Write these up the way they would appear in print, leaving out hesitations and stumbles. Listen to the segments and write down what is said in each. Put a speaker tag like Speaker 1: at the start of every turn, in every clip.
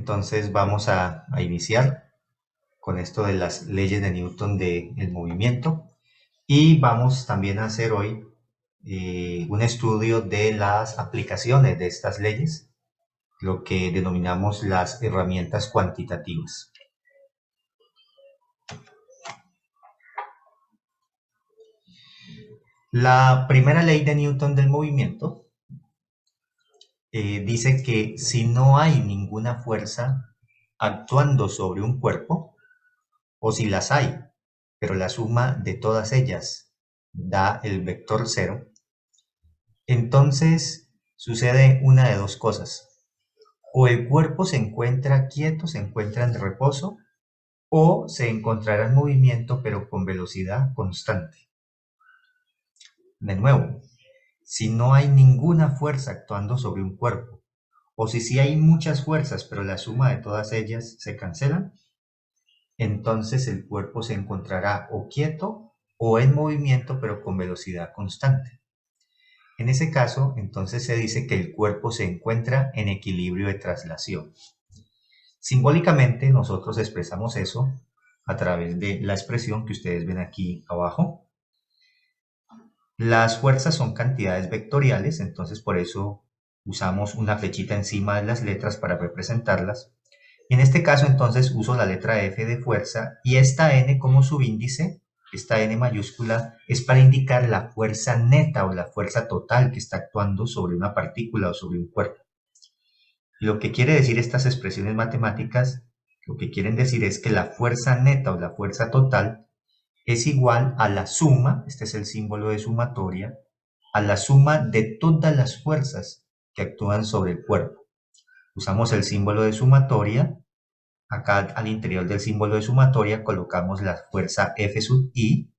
Speaker 1: Entonces vamos a iniciar con esto de las leyes de Newton del movimiento y vamos también a hacer hoy un estudio de las aplicaciones de estas leyes, lo que denominamos las herramientas cuantitativas. La primera ley de Newton del movimiento dice que si no hay ninguna fuerza actuando sobre un cuerpo, o si las hay, pero la suma de todas ellas da el vector cero, entonces sucede una de dos cosas. O el cuerpo se encuentra quieto, se encuentra en reposo, o se encontrará en movimiento pero con velocidad constante. De nuevo, si no hay ninguna fuerza actuando sobre un cuerpo, o si sí hay muchas fuerzas pero la suma de todas ellas se cancelan, entonces el cuerpo se encontrará o quieto o en movimiento pero con velocidad constante. En ese caso, entonces se dice que el cuerpo se encuentra en equilibrio de traslación. Simbólicamente nosotros expresamos eso a través de la expresión que ustedes ven aquí abajo. Las fuerzas son cantidades vectoriales, entonces por eso usamos una flechita encima de las letras para representarlas. En este caso entonces uso la letra F de fuerza y esta N como subíndice, esta N mayúscula, es para indicar la fuerza neta o la fuerza total que está actuando sobre una partícula o sobre un cuerpo. Lo que quiere decir estas expresiones matemáticas, lo que quieren decir es que la fuerza neta o la fuerza total es igual a la suma, este es el símbolo de sumatoria, a la suma de todas las fuerzas que actúan sobre el cuerpo. Usamos el símbolo de sumatoria. Acá al interior del símbolo de sumatoria colocamos la fuerza F sub I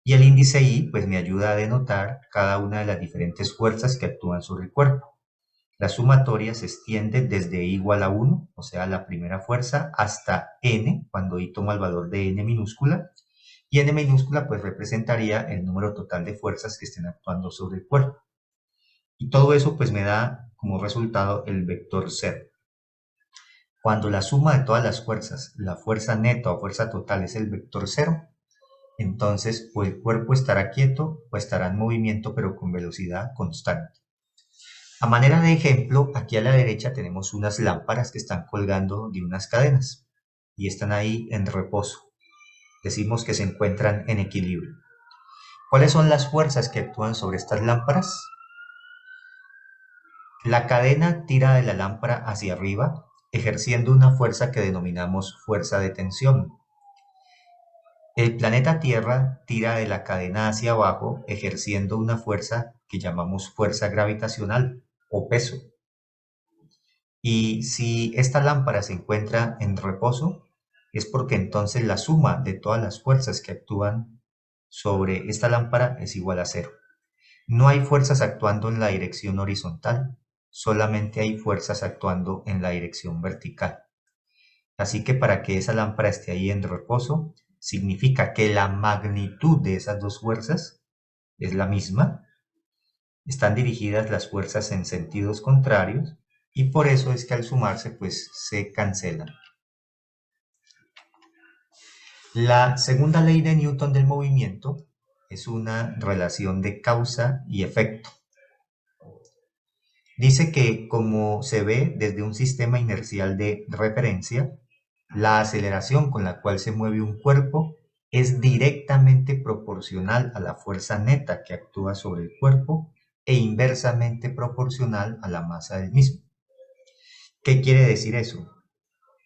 Speaker 1: y el índice I pues me ayuda a denotar cada una de las diferentes fuerzas que actúan sobre el cuerpo. La sumatoria se extiende desde I igual a 1, o sea la primera fuerza, hasta N, cuando I toma el valor de N minúscula, y N minúscula pues representaría el número total de fuerzas que estén actuando sobre el cuerpo. Y todo eso pues me da como resultado el vector cero. Cuando la suma de todas las fuerzas, la fuerza neta o fuerza total es el vector cero, entonces o el cuerpo estará quieto o estará en movimiento pero con velocidad constante. A manera de ejemplo, aquí a la derecha tenemos unas lámparas que están colgando de unas cadenas y están ahí en reposo. Decimos que se encuentran en equilibrio. ¿Cuáles son las fuerzas que actúan sobre estas lámparas? La cadena tira de la lámpara hacia arriba, ejerciendo una fuerza que denominamos fuerza de tensión. El planeta Tierra tira de la cadena hacia abajo, ejerciendo una fuerza que llamamos fuerza gravitacional o peso. Y si esta lámpara se encuentra en reposo, es porque entonces la suma de todas las fuerzas que actúan sobre esta lámpara es igual a cero. No hay fuerzas actuando en la dirección horizontal, solamente hay fuerzas actuando en la dirección vertical. Así que para que esa lámpara esté ahí en reposo, significa que la magnitud de esas dos fuerzas es la misma. Están dirigidas las fuerzas en sentidos contrarios y por eso es que al sumarse pues se cancelan. La segunda ley de Newton del movimiento es una relación de causa y efecto. Dice que como se ve desde un sistema inercial de referencia, la aceleración con la cual se mueve un cuerpo es directamente proporcional a la fuerza neta que actúa sobre el cuerpo e inversamente proporcional a la masa del mismo. ¿Qué quiere decir eso?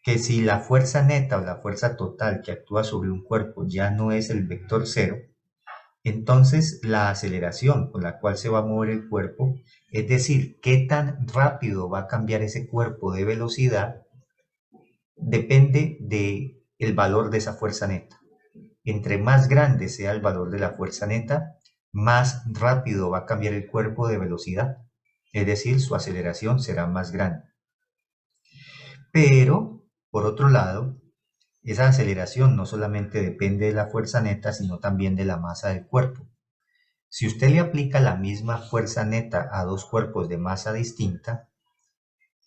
Speaker 1: Que si la fuerza neta o la fuerza total que actúa sobre un cuerpo ya no es el vector cero, entonces la aceleración con la cual se va a mover el cuerpo, es decir, qué tan rápido va a cambiar ese cuerpo de velocidad, depende del valor de esa fuerza neta. Entre más grande sea el valor de la fuerza neta, más rápido va a cambiar el cuerpo de velocidad, es decir, su aceleración será más grande. Pero, por otro lado, esa aceleración no solamente depende de la fuerza neta, sino también de la masa del cuerpo. Si usted le aplica la misma fuerza neta a dos cuerpos de masa distinta,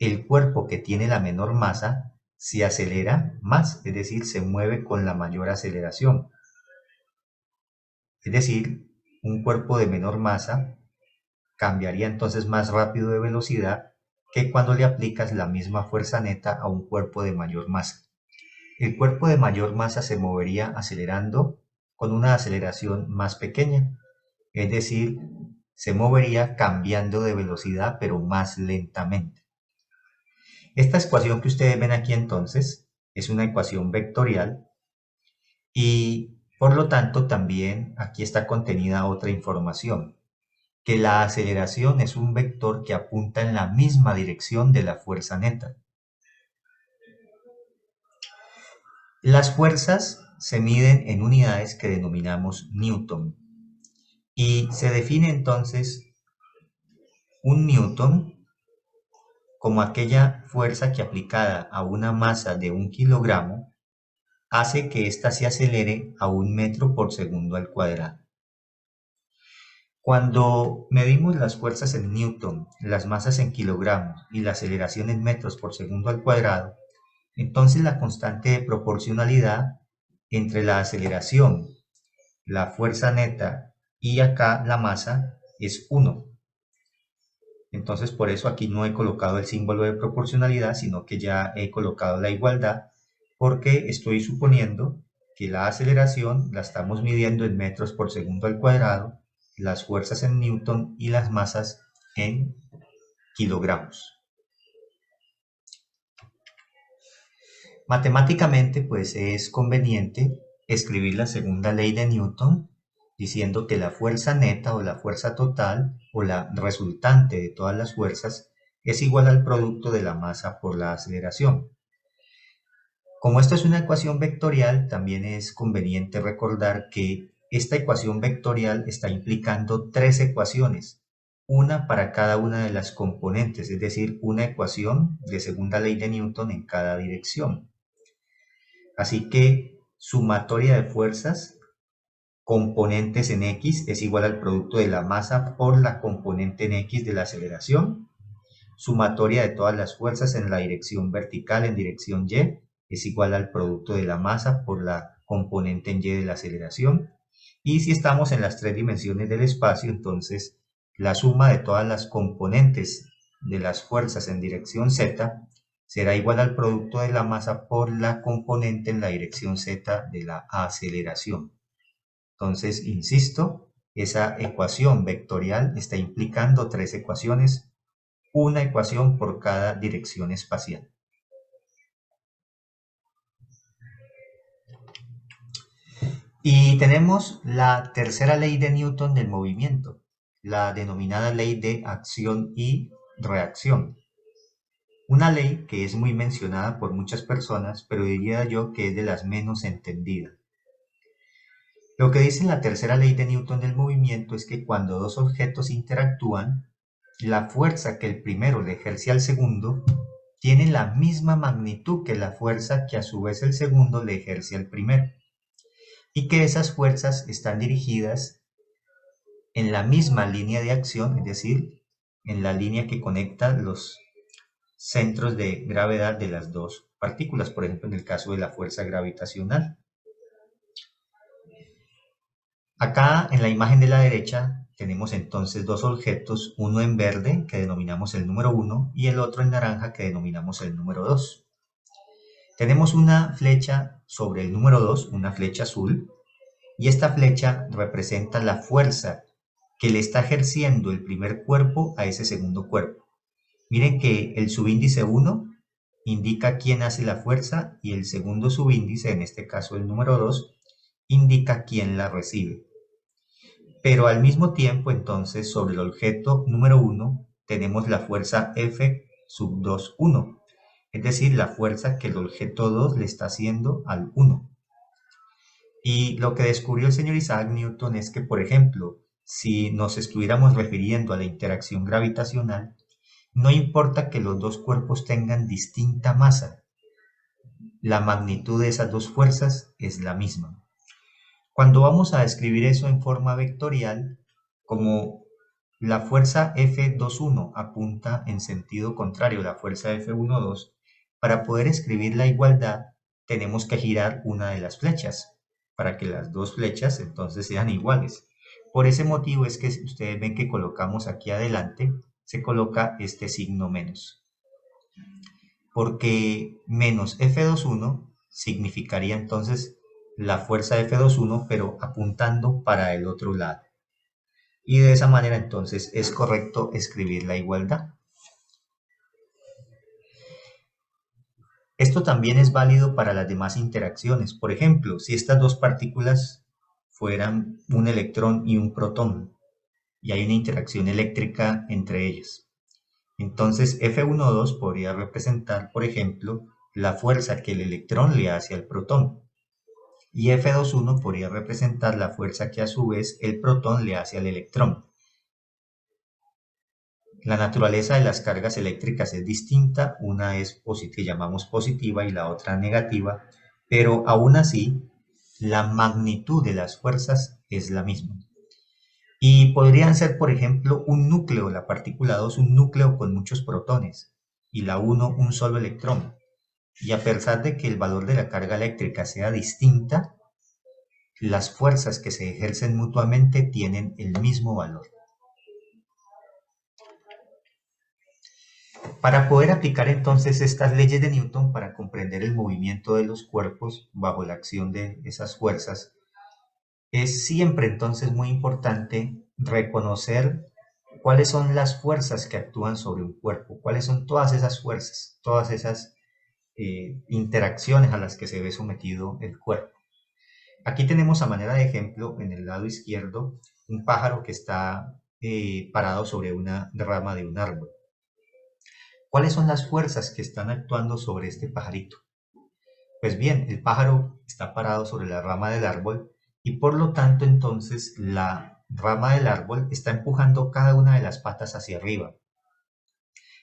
Speaker 1: el cuerpo que tiene la menor masa se acelera más, es decir, se mueve con la mayor aceleración. Es decir, un cuerpo de menor masa cambiaría entonces más rápido de velocidad que cuando le aplicas la misma fuerza neta a un cuerpo de mayor masa. El cuerpo de mayor masa se movería acelerando con una aceleración más pequeña, es decir, se movería cambiando de velocidad pero más lentamente. Esta ecuación que ustedes ven aquí entonces es una ecuación vectorial y por lo tanto también aquí está contenida otra información, que la aceleración es un vector que apunta en la misma dirección de la fuerza neta. Las fuerzas se miden en unidades que denominamos newton y se define entonces un newton como aquella fuerza que aplicada a una masa de 1 kilogramo hace que ésta se acelere a 1 metro por segundo al cuadrado. Cuando medimos las fuerzas en newton, las masas en kilogramos y la aceleración en metros por segundo al cuadrado, entonces la constante de proporcionalidad entre la aceleración, la fuerza neta y acá la masa es 1. Entonces por eso aquí no he colocado el símbolo de proporcionalidad, sino que ya he colocado la igualdad, porque estoy suponiendo que la aceleración la estamos midiendo en metros por segundo al cuadrado, las fuerzas en newton y las masas en kilogramos. Matemáticamente, pues es conveniente escribir la segunda ley de Newton diciendo que la fuerza neta o la fuerza total o la resultante de todas las fuerzas es igual al producto de la masa por la aceleración. Como esto es una ecuación vectorial, también es conveniente recordar que esta ecuación vectorial está implicando 3 ecuaciones, una para cada una de las componentes, es decir, una ecuación de segunda ley de Newton en cada dirección. Así que sumatoria de fuerzas componentes en X es igual al producto de la masa por la componente en X de la aceleración. Sumatoria de todas las fuerzas en la dirección vertical en dirección Y es igual al producto de la masa por la componente en Y de la aceleración. Y si estamos en las 3 dimensiones del espacio, entonces la suma de todas las componentes de las fuerzas en dirección Z será igual al producto de la masa por la componente en la dirección Z de la aceleración. Entonces, insisto, esa ecuación vectorial está implicando 3 ecuaciones, una ecuación por cada dirección espacial. Y tenemos la tercera ley de Newton del movimiento, la denominada ley de acción y reacción. Una ley que es muy mencionada por muchas personas, pero diría yo que es de las menos entendidas. Lo que dice la tercera ley de Newton del movimiento es que cuando dos objetos interactúan, la fuerza que el primero le ejerce al segundo tiene la misma magnitud que la fuerza que a su vez el segundo le ejerce al primero, y que esas fuerzas están dirigidas en la misma línea de acción, es decir, en la línea que conecta los centros de gravedad de las dos partículas, por ejemplo, en el caso de la fuerza gravitacional. Acá en la imagen de la derecha tenemos entonces dos objetos, uno en verde que denominamos el número 1 y el otro en naranja que denominamos el número 2. Tenemos una flecha sobre el número 2, una flecha azul, y esta flecha representa la fuerza que le está ejerciendo el primer cuerpo a ese segundo cuerpo. Miren que el subíndice 1 indica quién hace la fuerza y el segundo subíndice, en este caso el número 2, indica quién la recibe. Pero al mismo tiempo, entonces, sobre el objeto número 1 tenemos la fuerza F sub 2, 1, es decir, la fuerza que el objeto 2 le está haciendo al 1. Y lo que descubrió el señor Isaac Newton es que, por ejemplo, si nos estuviéramos refiriendo a la interacción gravitacional, no importa que los dos cuerpos tengan distinta masa, la magnitud de esas dos fuerzas es la misma. Cuando vamos a describir eso en forma vectorial, como la fuerza F21 apunta en sentido contrario a la fuerza F12, para poder escribir la igualdad tenemos que girar una de las flechas, para que las dos flechas entonces sean iguales. Por ese motivo es que ustedes ven que colocamos aquí adelante, se coloca este signo menos. Porque menos F21 significaría entonces la fuerza F21, pero apuntando para el otro lado. Y de esa manera entonces es correcto escribir la igualdad. Esto también es válido para las demás interacciones. Por ejemplo, si estas dos partículas fueran un electrón y un protón, y hay una interacción eléctrica entre ellas. Entonces F12 podría representar, por ejemplo, la fuerza que el electrón le hace al protón. Y F21 podría representar la fuerza que a su vez el protón le hace al electrón. La naturaleza de las cargas eléctricas es distinta, una es que llamamos positiva y la otra negativa, pero aún así la magnitud de las fuerzas es la misma. Y podrían ser, por ejemplo, un núcleo, la partícula 2, un núcleo con muchos protones, y la 1, un solo electrón. Y a pesar de que el valor de la carga eléctrica sea distinta, las fuerzas que se ejercen mutuamente tienen el mismo valor. Para poder aplicar entonces estas leyes de Newton para comprender el movimiento de los cuerpos bajo la acción de esas fuerzas, es siempre entonces muy importante reconocer cuáles son las fuerzas que actúan sobre un cuerpo, cuáles son todas esas fuerzas, todas esas interacciones a las que se ve sometido el cuerpo. Aquí tenemos a manera de ejemplo en el lado izquierdo un pájaro que está parado sobre una rama de un árbol. ¿Cuáles son las fuerzas que están actuando sobre este pajarito? Pues bien, el pájaro está parado sobre la rama del árbol y por lo tanto entonces la rama del árbol está empujando cada una de las patas hacia arriba.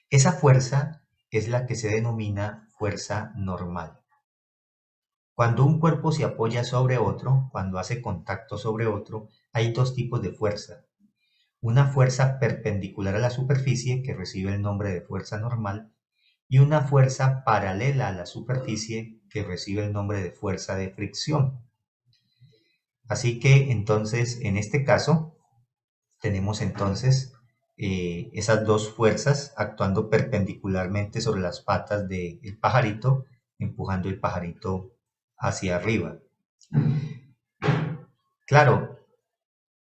Speaker 1: Esa fuerza es la que se denomina fuerza normal. Cuando un cuerpo se apoya sobre otro, cuando hace contacto sobre otro, hay dos tipos de fuerza. Una fuerza perpendicular a la superficie, que recibe el nombre de fuerza normal, y una fuerza paralela a la superficie, que recibe el nombre de fuerza de fricción. Así que entonces, en este caso, tenemos entonces esas dos fuerzas actuando perpendicularmente sobre las patas del pajarito, empujando el pajarito hacia arriba. Claro,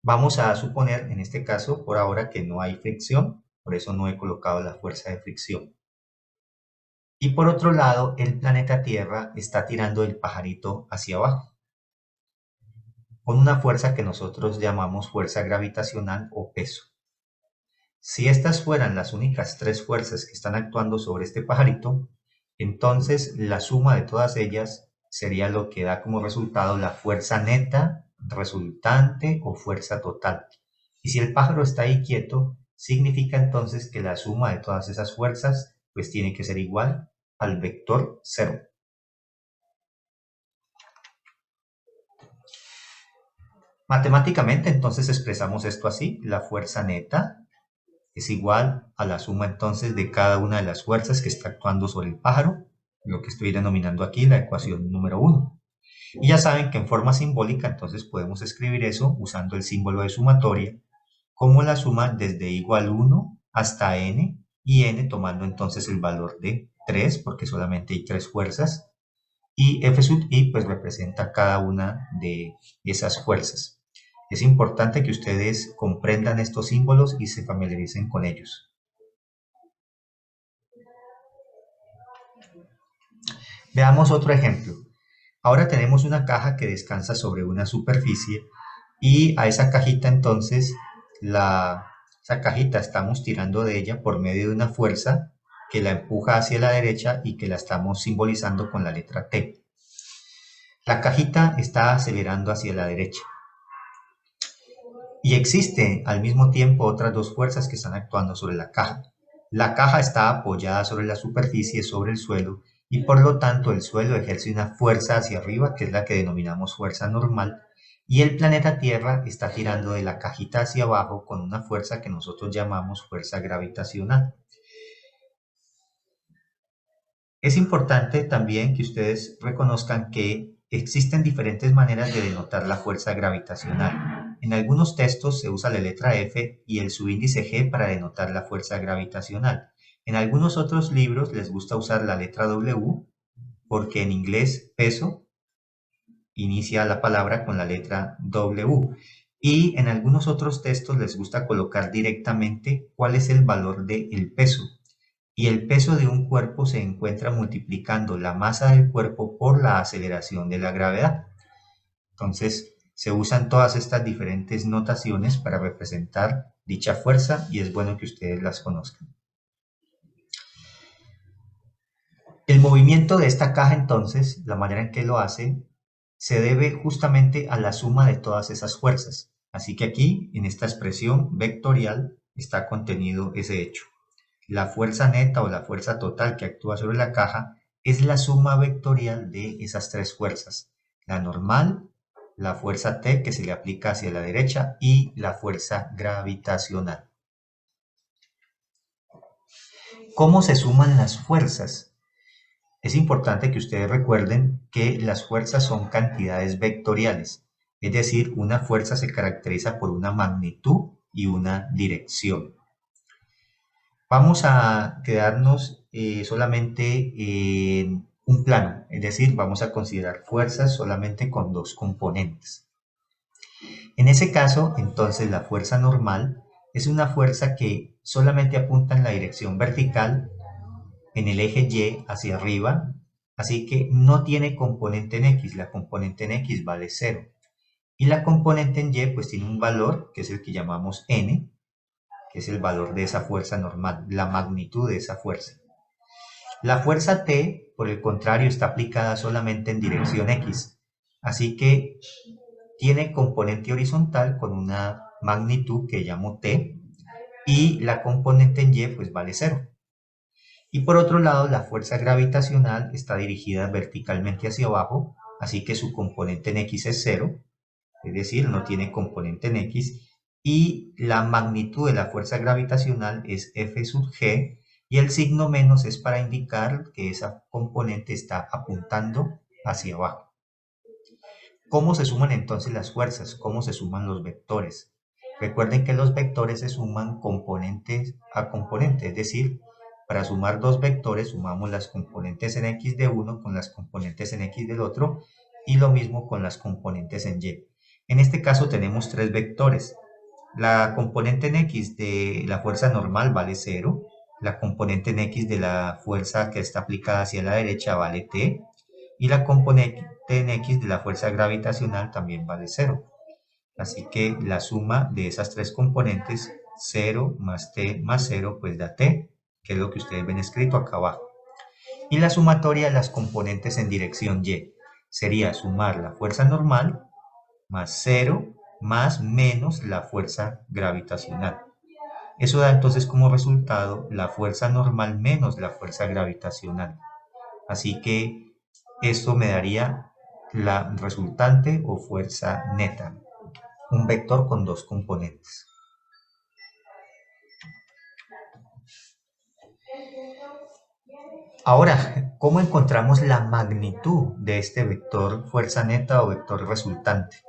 Speaker 1: vamos a suponer en este caso por ahora que no hay fricción, por eso no he colocado la fuerza de fricción. Y por otro lado, el planeta Tierra está tirando el pajarito hacia abajo, con una fuerza que nosotros llamamos fuerza gravitacional o peso. Si estas fueran las únicas tres fuerzas que están actuando sobre este pajarito, entonces la suma de todas ellas sería lo que da como resultado la fuerza neta resultante o fuerza total. Y si el pájaro está ahí quieto, significa entonces que la suma de todas esas fuerzas pues tiene que ser igual al vector 0. Matemáticamente entonces expresamos esto así: la fuerza neta es igual a la suma entonces de cada una de las fuerzas que está actuando sobre el pájaro, lo que estoy denominando aquí la ecuación número 1. Y ya saben que en forma simbólica entonces podemos escribir eso usando el símbolo de sumatoria como la suma desde igual 1 hasta n, y n tomando entonces el valor de 3 porque solamente hay 3 fuerzas, y f sub i pues representa cada una de esas fuerzas. Es importante que ustedes comprendan estos símbolos y se familiaricen con ellos. Veamos otro ejemplo. Ahora tenemos una caja que descansa sobre una superficie y a esa cajita entonces, esa cajita estamos tirando de ella por medio de una fuerza que la empuja hacia la derecha y que la estamos simbolizando con la letra T. La cajita está acelerando hacia la derecha. Y existen al mismo tiempo otras dos fuerzas que están actuando sobre la caja. La caja está apoyada sobre la superficie, sobre el suelo, y por lo tanto el suelo ejerce una fuerza hacia arriba, que es la que denominamos fuerza normal, y el planeta Tierra está girando de la cajita hacia abajo con una fuerza que nosotros llamamos fuerza gravitacional. Es importante también que ustedes reconozcan que existen diferentes maneras de denotar la fuerza gravitacional. En algunos textos se usa la letra F y el subíndice G para denotar la fuerza gravitacional. En algunos otros libros les gusta usar la letra W porque en inglés peso inicia la palabra con la letra W. Y en algunos otros textos les gusta colocar directamente cuál es el valor del peso. Y el peso de un cuerpo se encuentra multiplicando la masa del cuerpo por la aceleración de la gravedad. Entonces, se usan todas estas diferentes notaciones para representar dicha fuerza y es bueno que ustedes las conozcan. El movimiento de esta caja, entonces, la manera en que lo hace, se debe justamente a la suma de todas esas fuerzas. Así que aquí, en esta expresión vectorial, está contenido ese hecho. La fuerza neta o la fuerza total que actúa sobre la caja es la suma vectorial de esas tres fuerzas. La normal, la fuerza T que se le aplica hacia la derecha y la fuerza gravitacional. ¿Cómo se suman las fuerzas? Es importante que ustedes recuerden que las fuerzas son cantidades vectoriales, es decir, una fuerza se caracteriza por una magnitud y una dirección. Vamos a quedarnos solamente en un plano, es decir, vamos a considerar fuerzas solamente con dos componentes. En ese caso, entonces, la fuerza normal es una fuerza que solamente apunta en la dirección vertical, en el eje Y hacia arriba, así que no tiene componente en X, la componente en X vale 0. Y la componente en Y pues tiene un valor, que es el que llamamos N, que es el valor de esa fuerza normal, la magnitud de esa fuerza. La fuerza T, por el contrario, está aplicada solamente en dirección X, así que tiene componente horizontal con una magnitud que llamo T, y la componente en Y pues vale 0. Y por otro lado, la fuerza gravitacional está dirigida verticalmente hacia abajo, así que su componente en X es 0, es decir, no tiene componente en X, y la magnitud de la fuerza gravitacional es F sub G, y el signo menos es para indicar que esa componente está apuntando hacia abajo. ¿Cómo se suman entonces las fuerzas? ¿Cómo se suman los vectores? Recuerden que los vectores se suman componentes a componente, es decir, para sumar dos vectores sumamos las componentes en X de uno con las componentes en X del otro y lo mismo con las componentes en Y. En este caso tenemos tres vectores. La componente en X de la fuerza normal vale 0, la componente en X de la fuerza que está aplicada hacia la derecha vale T, y la componente en X de la fuerza gravitacional también vale 0. Así que la suma de esas tres componentes, 0 más T más 0, pues da T, que es lo que ustedes ven escrito acá abajo. Y la sumatoria de las componentes en dirección Y sería sumar la fuerza normal más 0 más menos la fuerza gravitacional. Eso da entonces como resultado la fuerza normal menos la fuerza gravitacional. Así que esto me daría la resultante o fuerza neta, un vector con dos componentes. Ahora, ¿cómo encontramos la magnitud de este vector fuerza neta o vector resultante?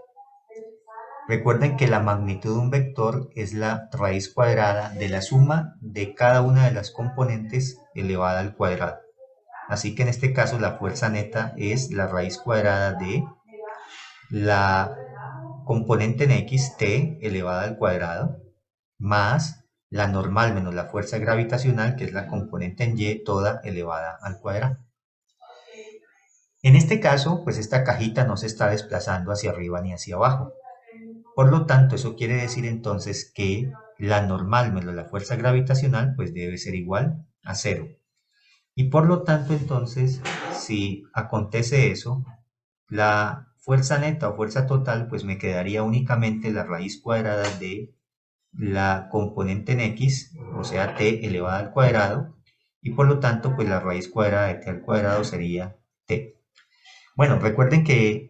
Speaker 1: Recuerden que la magnitud de un vector es la raíz cuadrada de la suma de cada una de las componentes elevada al cuadrado. Así que en este caso la fuerza neta es la raíz cuadrada de la componente en X, T elevada al cuadrado, más la normal menos la fuerza gravitacional, que es la componente en Y, toda elevada al cuadrado. En este caso, pues esta cajita no se está desplazando hacia arriba ni hacia abajo. Por lo tanto, eso quiere decir entonces que la normal menos la fuerza gravitacional pues debe ser igual a 0. Y por lo tanto, entonces, si acontece eso, la fuerza neta o fuerza total pues me quedaría únicamente la raíz cuadrada de la componente en X, o sea, T elevada al cuadrado, y por lo tanto pues la raíz cuadrada de T al cuadrado sería T. Bueno, recuerden que